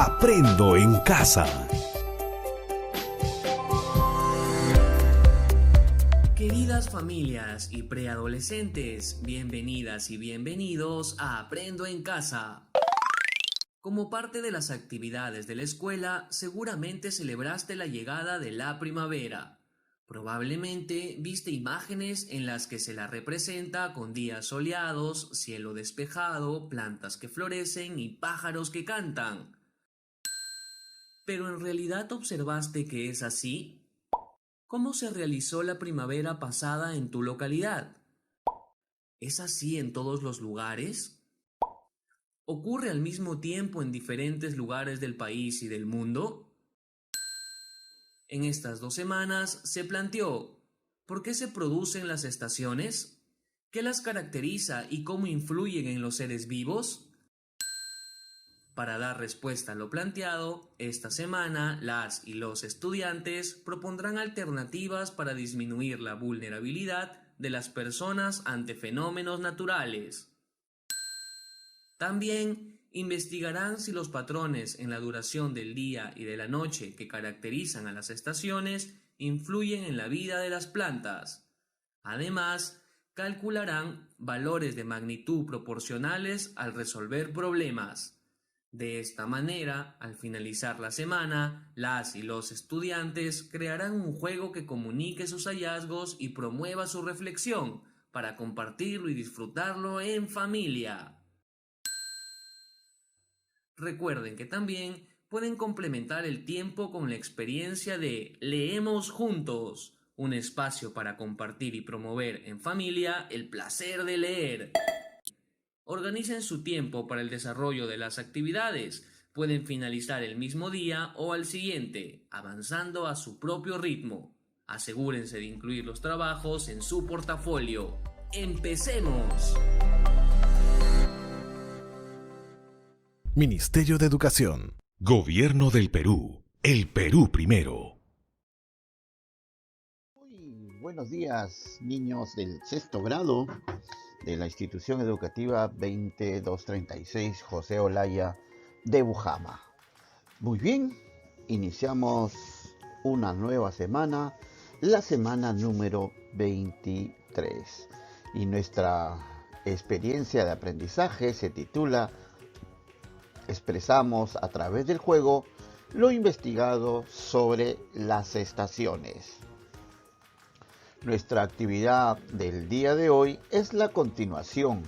Aprendo en casa. Queridas familias y preadolescentes, bienvenidas y bienvenidos a Aprendo en Casa. Como parte de las actividades de la escuela, seguramente celebraste la llegada de la primavera. Probablemente viste imágenes en las que se la representa con días soleados, cielo despejado, plantas que florecen y pájaros que cantan. ¿Pero en realidad observaste que es así? ¿Cómo se realizó la primavera pasada en tu localidad? ¿Es así en todos los lugares? ¿Ocurre al mismo tiempo en diferentes lugares del país y del mundo? En estas 2 semanas se planteó: ¿por qué se producen las estaciones? ¿Qué las caracteriza y cómo influyen en los seres vivos? Para dar respuesta a lo planteado, esta semana las y los estudiantes propondrán alternativas para disminuir la vulnerabilidad de las personas ante fenómenos naturales. También investigarán si los patrones en la duración del día y de la noche que caracterizan a las estaciones influyen en la vida de las plantas. Además, calcularán valores de magnitud proporcionales al resolver problemas. De esta manera, al finalizar la semana, las y los estudiantes crearán un juego que comunique sus hallazgos y promueva su reflexión para compartirlo y disfrutarlo en familia. Recuerden que también pueden complementar el tiempo con la experiencia de Leemos Juntos, un espacio para compartir y promover en familia el placer de leer. Organicen su tiempo para el desarrollo de las actividades. Pueden finalizar el mismo día o al siguiente, avanzando a su propio ritmo. Asegúrense de incluir los trabajos en su portafolio. ¡Empecemos! Ministerio de Educación. Gobierno del Perú. El Perú primero. Muy buenos días, niños del sexto grado de la institución educativa 20236 José Olaya de Bujama. Muy bien, iniciamos una nueva semana, la semana número 23. Y nuestra experiencia de aprendizaje se titula Expresamos a través del juego lo investigado sobre las estaciones. Nuestra actividad del día de hoy es la continuación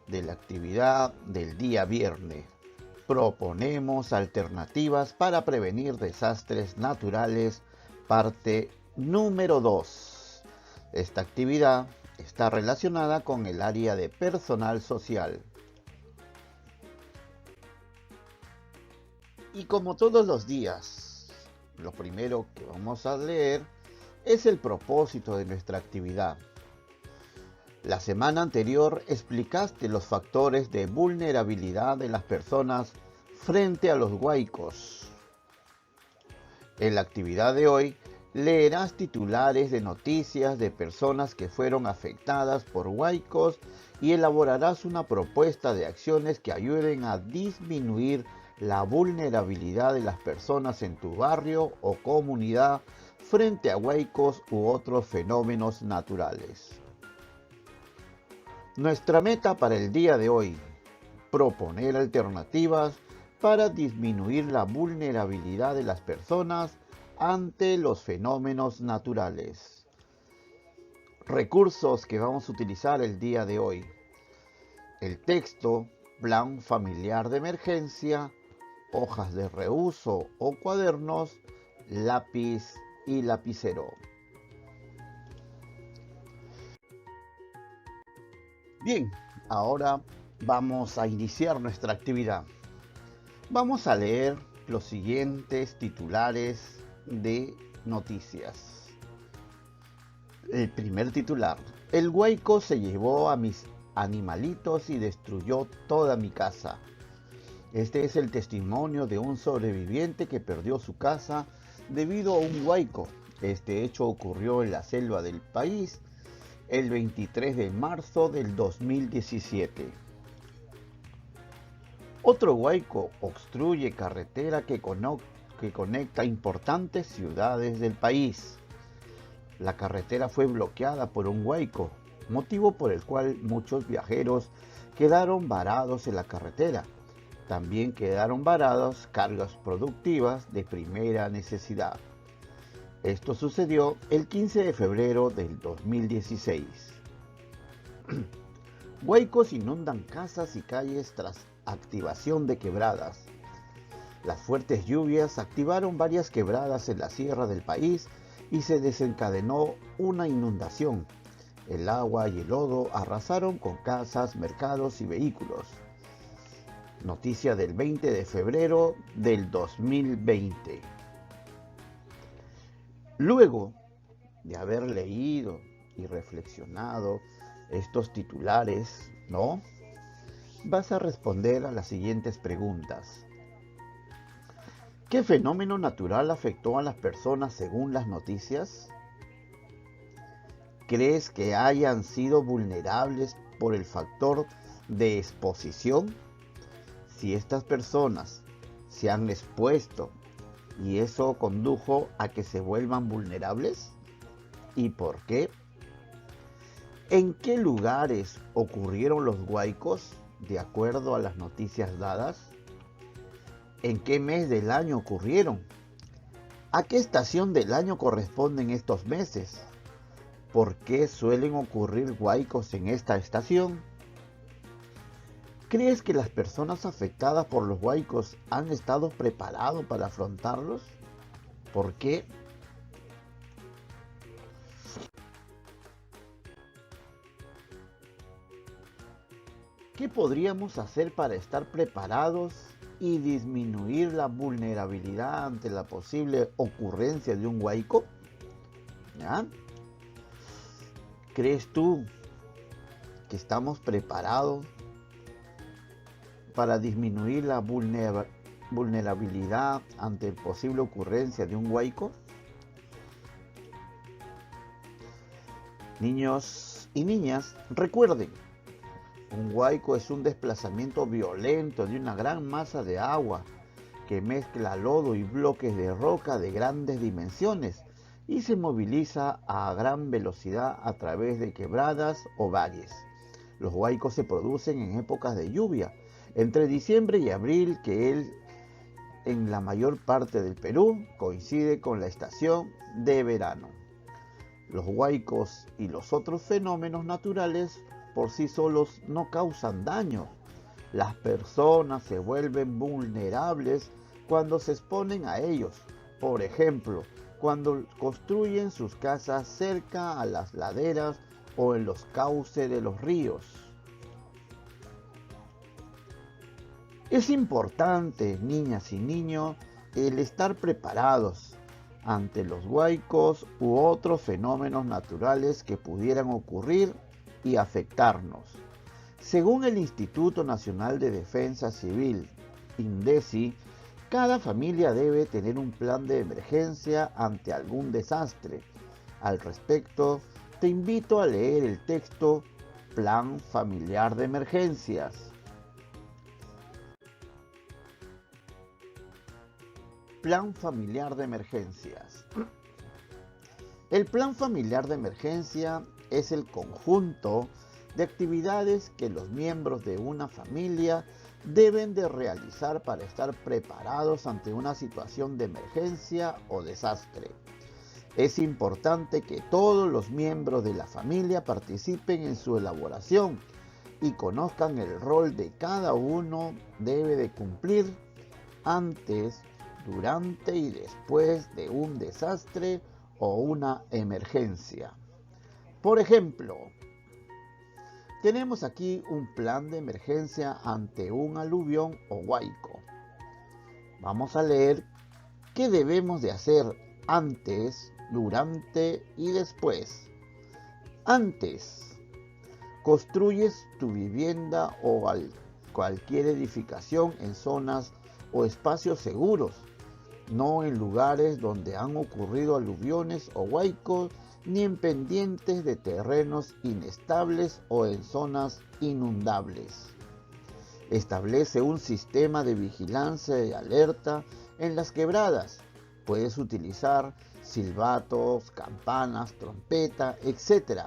de la actividad del día viernes. Proponemos alternativas para prevenir desastres naturales, parte número 2. Esta actividad está relacionada con el área de personal social. Y como todos los días, lo primero que vamos a leer es el propósito de nuestra actividad. La semana anterior explicaste los factores de vulnerabilidad de las personas frente a los huaicos. En la actividad de hoy leerás titulares de noticias de personas que fueron afectadas por huaicos y elaborarás una propuesta de acciones que ayuden a disminuir la vulnerabilidad de las personas en tu barrio o comunidad frente a huaicos u otros fenómenos naturales. Nuestra meta para el día de hoy: proponer alternativas para disminuir la vulnerabilidad de las personas ante los fenómenos naturales. Recursos que vamos a utilizar el día de hoy: el texto, plan familiar de emergencia, hojas de reuso o cuadernos, lápiz y lapicero. Bien, ahora vamos a iniciar nuestra actividad. Vamos a leer los siguientes titulares de noticias. El primer titular: el huaico se llevó a mis animalitos y destruyó toda mi casa. Este es el testimonio de un sobreviviente que perdió su casa debido a un huaico. Este hecho ocurrió en la selva del país el 23 de marzo del 2017. Otro huaico obstruye carretera que conecta importantes ciudades del país. La carretera fue bloqueada por un huaico, motivo por el cual muchos viajeros quedaron varados en la carretera. También quedaron varadas cargas productivas de primera necesidad. Esto sucedió el 15 de febrero del 2016. Huaicos inundan casas y calles tras activación de quebradas. Las fuertes lluvias activaron varias quebradas en la sierra del país y se desencadenó una inundación. El agua y el lodo arrasaron con casas, mercados y vehículos. Noticia del 20 de febrero del 2020. Luego de haber leído y reflexionado estos titulares, ¿no? Vas a responder a las siguientes preguntas. ¿Qué fenómeno natural afectó a las personas según las noticias? ¿Crees que hayan sido vulnerables por el factor de exposición? Si estas personas se han expuesto y eso condujo a que se vuelvan vulnerables, ¿y por qué? ¿En qué lugares ocurrieron los huaicos de acuerdo a las noticias dadas? ¿En qué mes del año ocurrieron? ¿A qué estación del año corresponden estos meses? ¿Por qué suelen ocurrir huaicos en esta estación? ¿Crees que las personas afectadas por los huaicos han estado preparados para afrontarlos? ¿Por qué? ¿Qué podríamos hacer para estar preparados y disminuir la vulnerabilidad ante la posible ocurrencia de un huaico? ¿Ya? ¿Crees tú que estamos preparados para disminuir la vulnerabilidad ante la posible ocurrencia de un huaico? Niños y niñas, recuerden, un huaico es un desplazamiento violento de una gran masa de agua que mezcla lodo y bloques de roca de grandes dimensiones y se moviliza a gran velocidad a través de quebradas o valles. Los huaicos se producen en épocas de lluvia, entre diciembre y abril, que en la mayor parte del Perú coincide con la estación de verano. Los huaicos y los otros fenómenos naturales por sí solos no causan daño. Las personas se vuelven vulnerables cuando se exponen a ellos. Por ejemplo, cuando construyen sus casas cerca a las laderas o en los cauces de los ríos. Es importante, niñas y niños, el estar preparados ante los huaicos u otros fenómenos naturales que pudieran ocurrir y afectarnos. Según el Instituto Nacional de Defensa Civil, INDECI, cada familia debe tener un plan de emergencia ante algún desastre. Al respecto, te invito a leer el texto Plan Familiar de Emergencias. Plan Familiar de Emergencias. El Plan Familiar de Emergencia es el conjunto de actividades que los miembros de una familia deben de realizar para estar preparados ante una situación de emergencia o desastre. Es importante que todos los miembros de la familia participen en su elaboración y conozcan el rol de cada uno debe de cumplir antes, durante y después de un desastre o una emergencia. Por ejemplo, tenemos aquí un plan de emergencia ante un aluvión o huaico. Vamos a leer qué debemos de hacer antes, durante y después. Antes, construyes tu vivienda o cualquier edificación en zonas o espacios seguros, no en lugares donde han ocurrido aluviones o huaicos, ni en pendientes de terrenos inestables o en zonas inundables. Establece un sistema de vigilancia y alerta en las quebradas. Puedes utilizar silbatos, campanas, trompeta, etc.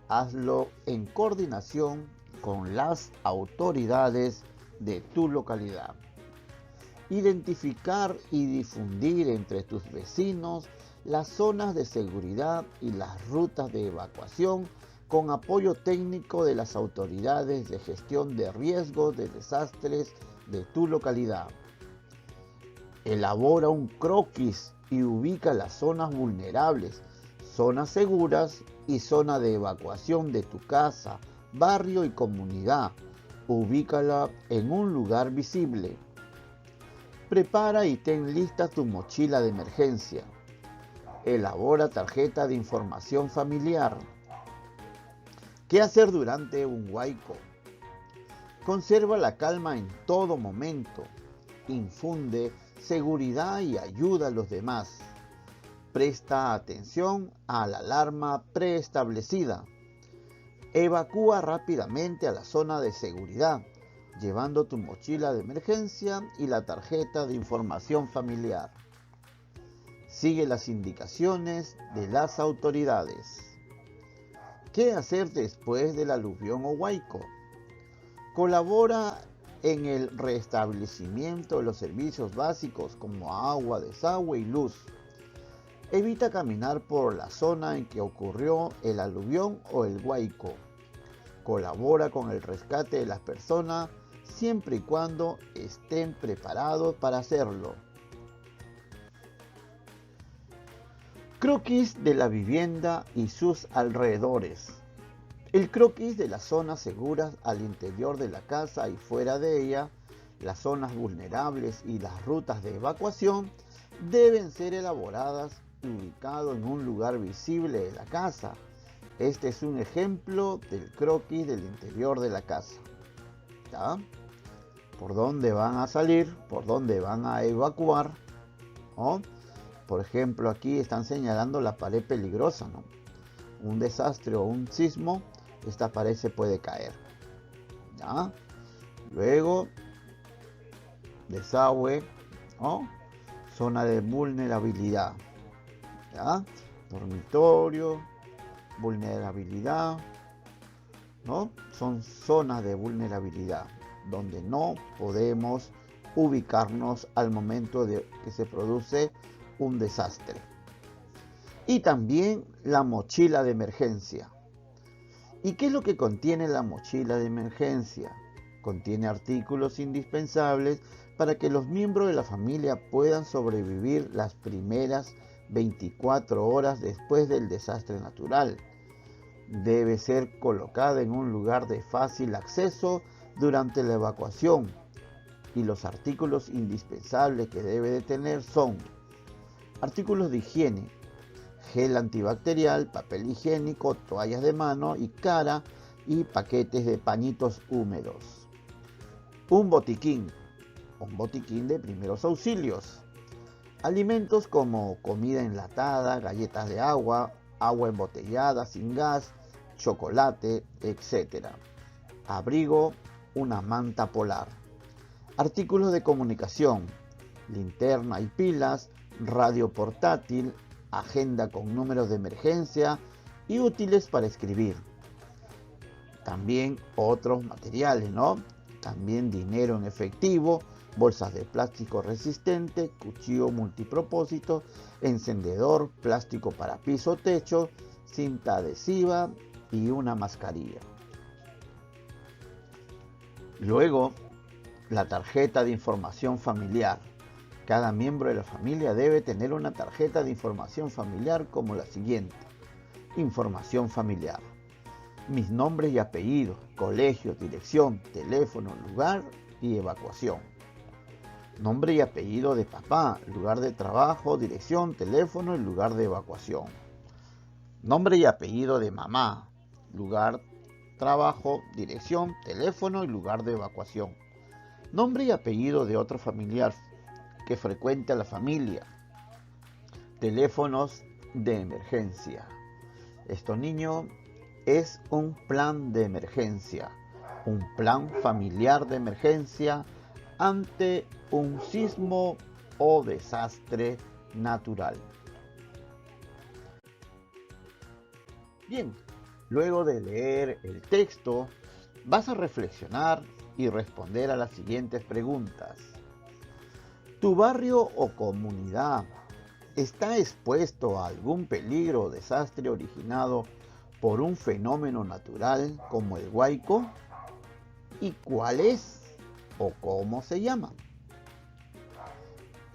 Hazlo en coordinación con las autoridades de tu localidad. Identificar y difundir entre tus vecinos las zonas de seguridad y las rutas de evacuación con apoyo técnico de las autoridades de gestión de riesgos de desastres de tu localidad. Elabora un croquis y ubica las zonas vulnerables, zonas seguras y zona de evacuación de tu casa, barrio y comunidad. Ubícala en un lugar visible. Prepara y ten lista tu mochila de emergencia. Elabora tarjeta de información familiar. ¿Qué hacer durante un huaico? Conserva la calma en todo momento. Infunde seguridad y ayuda a los demás. Presta atención a la alarma preestablecida. Evacúa rápidamente a la zona de seguridad, llevando tu mochila de emergencia y la tarjeta de información familiar. Sigue las indicaciones de las autoridades. ¿Qué hacer después del aluvión o huaico? Colabora en el restablecimiento de los servicios básicos como agua, desagüe y luz. Evita caminar por la zona en que ocurrió el aluvión o el huaico. Colabora con el rescate de las personas siempre y cuando estén preparados para hacerlo. Croquis de la vivienda y sus alrededores. El croquis de las zonas seguras al interior de la casa y fuera de ella, las zonas vulnerables y las rutas de evacuación deben ser elaboradas y ubicados en un lugar visible de la casa. Este es un ejemplo del croquis del interior de la casa. ¿Ya? ¿Por dónde van a salir? ¿Por dónde van a evacuar? ¿No? Por ejemplo, aquí están señalando la pared peligrosa, ¿no? Un desastre o un sismo, esta pared se puede caer. ¿Ya? Luego, desagüe, ¿no? Zona de vulnerabilidad. ¿Ya? Dormitorio, vulnerabilidad, ¿no? Son zonas de vulnerabilidad donde no podemos ubicarnos al momento de que se produce un desastre. Y también la mochila de emergencia. ¿Y qué es lo que contiene la mochila de emergencia? Contiene artículos indispensables para que los miembros de la familia puedan sobrevivir las primeras 24 horas después del desastre natural. Debe ser colocada en un lugar de fácil acceso durante la evacuación. Y los artículos indispensables que debe de tener son artículos de higiene, gel antibacterial, papel higiénico, toallas de mano y cara y paquetes de pañitos húmedos. Un botiquín de primeros auxilios. Alimentos como comida enlatada, galletas de agua, agua embotellada sin gas, chocolate, etc. Abrigo, una manta polar. Artículos de comunicación, linterna y pilas, radio portátil, agenda con números de emergencia y útiles para escribir. También otros materiales, ¿no? También dinero en efectivo, bolsas de plástico resistente, cuchillo multipropósito, encendedor, plástico para piso o techo, cinta adhesiva y una mascarilla. Luego, la tarjeta de información familiar. Cada miembro de la familia debe tener una tarjeta de información familiar como la siguiente. Información familiar. Mis nombres y apellidos, colegio, dirección, teléfono, lugar y evacuación. Nombre y apellido de papá, lugar de trabajo, dirección, teléfono y lugar de evacuación. Nombre y apellido de mamá, lugar, trabajo, dirección, teléfono y lugar de evacuación. Nombre y apellido de otro familiar que frecuente a la familia. Teléfonos de emergencia. Esto, niño, es un plan de emergencia. un plan familiar de emergencia ante un sismo o desastre natural. Bien, luego de leer el texto, vas a reflexionar y responder a las siguientes preguntas. ¿Tu barrio o comunidad está expuesto a algún peligro o desastre originado por un fenómeno natural como el huaico? ¿Y cuál es o cómo se llama?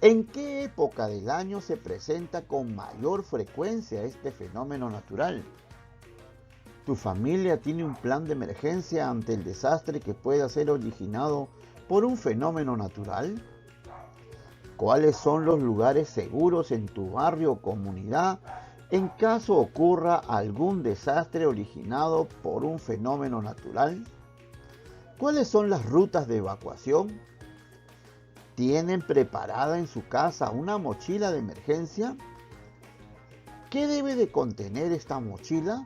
¿En qué época del año se presenta con mayor frecuencia este fenómeno natural? ¿Tu familia tiene un plan de emergencia ante el desastre que pueda ser originado por un fenómeno natural? ¿Cuáles son los lugares seguros en tu barrio o comunidad en caso ocurra algún desastre originado por un fenómeno natural? ¿Cuáles son las rutas de evacuación? ¿Tienen preparada en su casa una mochila de emergencia? ¿Qué debe de contener esta mochila?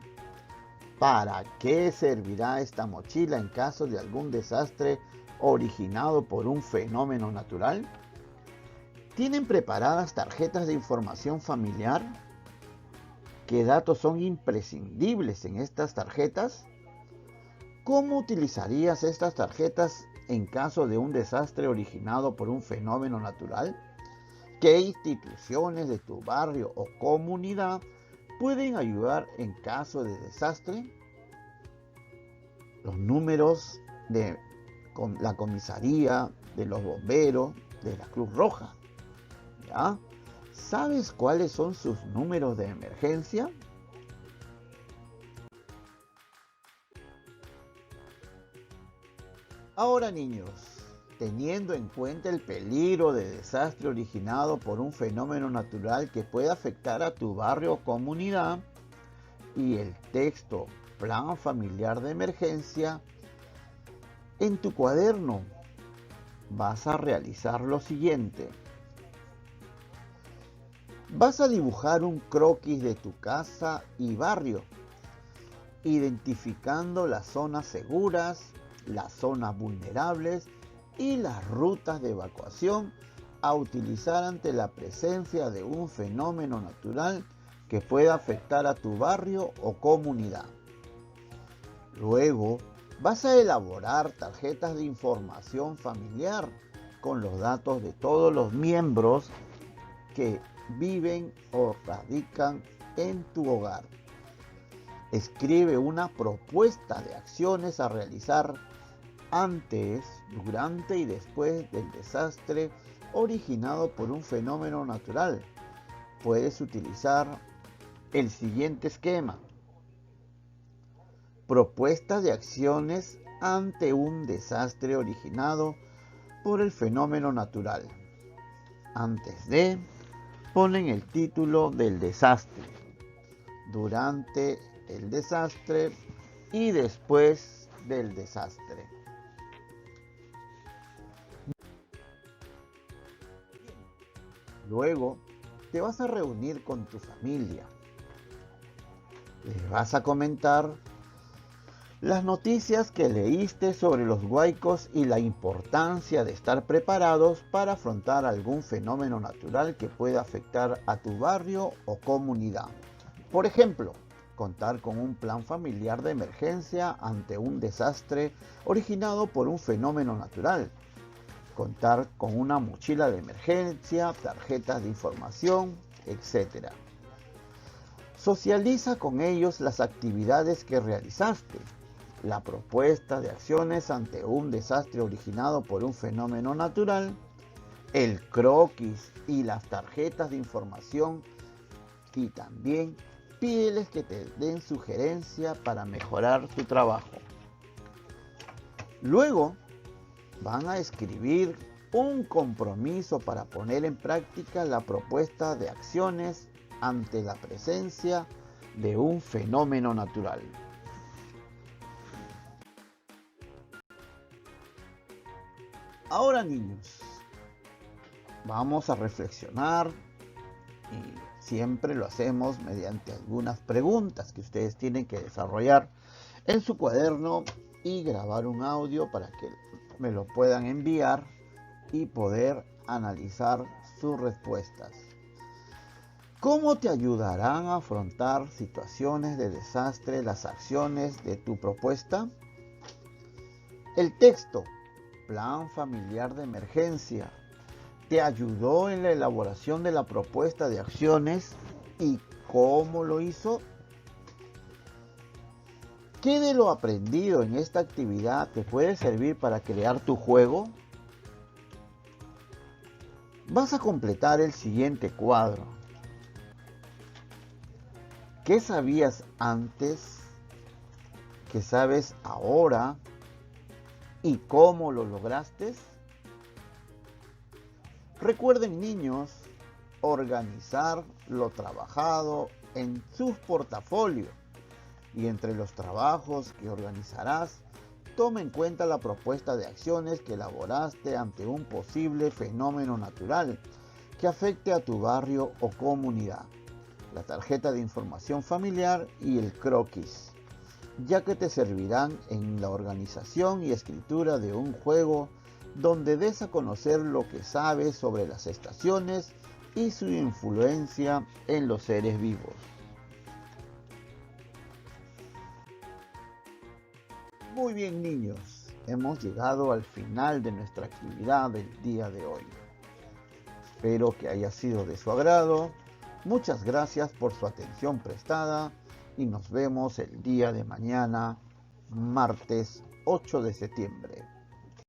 ¿Para qué servirá esta mochila en caso de algún desastre originado por un fenómeno natural? ¿Tienen preparadas tarjetas de información familiar? ¿Qué datos son imprescindibles en estas tarjetas? ¿Cómo utilizarías estas tarjetas en caso de un desastre originado por un fenómeno natural? ¿Qué instituciones de tu barrio o comunidad pueden ayudar en caso de desastre? Los números de la comisaría, de los bomberos, de la Cruz Roja. ¿Ya? ¿Sabes cuáles son sus números de emergencia? Ahora, niños, teniendo en cuenta el peligro de desastre originado por un fenómeno natural que pueda afectar a tu barrio o comunidad y el texto Plan Familiar de Emergencia, en tu cuaderno vas a realizar lo siguiente. Vas a dibujar un croquis de tu casa y barrio, identificando las zonas seguras, las zonas vulnerables y las rutas de evacuación a utilizar ante la presencia de un fenómeno natural que pueda afectar a tu barrio o comunidad. Luego, vas a elaborar tarjetas de información familiar con los datos de todos los miembros que viven o radican en tu hogar. Escribe una propuesta de acciones a realizar antes, durante y después del desastre originado por un fenómeno natural. Puedes utilizar el siguiente esquema. Propuestas de acciones ante un desastre originado por el fenómeno natural. Antes de, ponen el título del desastre, durante el desastre y después del desastre. Luego te vas a reunir con tu familia. Les vas a comentar las noticias que leíste sobre los huaicos y la importancia de estar preparados para afrontar algún fenómeno natural que pueda afectar a tu barrio o comunidad. Por ejemplo, contar con un plan familiar de emergencia ante un desastre originado por un fenómeno natural. Contar con una mochila de emergencia, tarjetas de información, etc. Socializa con ellos las actividades que realizaste, la propuesta de acciones ante un desastre originado por un fenómeno natural, el croquis y las tarjetas de información, y también pídeles que te den sugerencia para mejorar tu trabajo. Luego van a escribir un compromiso para poner en práctica la propuesta de acciones ante la presencia de un fenómeno natural. Ahora, niños, vamos a reflexionar y siempre lo hacemos mediante algunas preguntas que ustedes tienen que desarrollar en su cuaderno y grabar un audio para que me lo puedan enviar y poder analizar sus respuestas. ¿Cómo te ayudarán a afrontar situaciones de desastre las acciones de tu propuesta? El texto, Plan Familiar de Emergencia, ¿te ayudó en la elaboración de la propuesta de acciones y cómo lo hizo? ¿Qué de lo aprendido en esta actividad te puede servir para crear tu juego? Vas a completar el siguiente cuadro. ¿Qué sabías antes? ¿Qué sabes ahora? ¿Y cómo lo lograste? Recuerden, niños, organizar lo trabajado en sus portafolios y entre los trabajos que organizarás, toma en cuenta la propuesta de acciones que elaboraste ante un posible fenómeno natural que afecte a tu barrio o comunidad, la tarjeta de información familiar y el croquis, ya que te servirán en la organización y escritura de un juego donde des a conocer lo que sabes sobre las estaciones y su influencia en los seres vivos. Muy bien, niños, hemos llegado al final de nuestra actividad del día de hoy. Espero que haya sido de su agrado. Muchas gracias por su atención prestada y nos vemos el día de mañana, martes 8 de septiembre.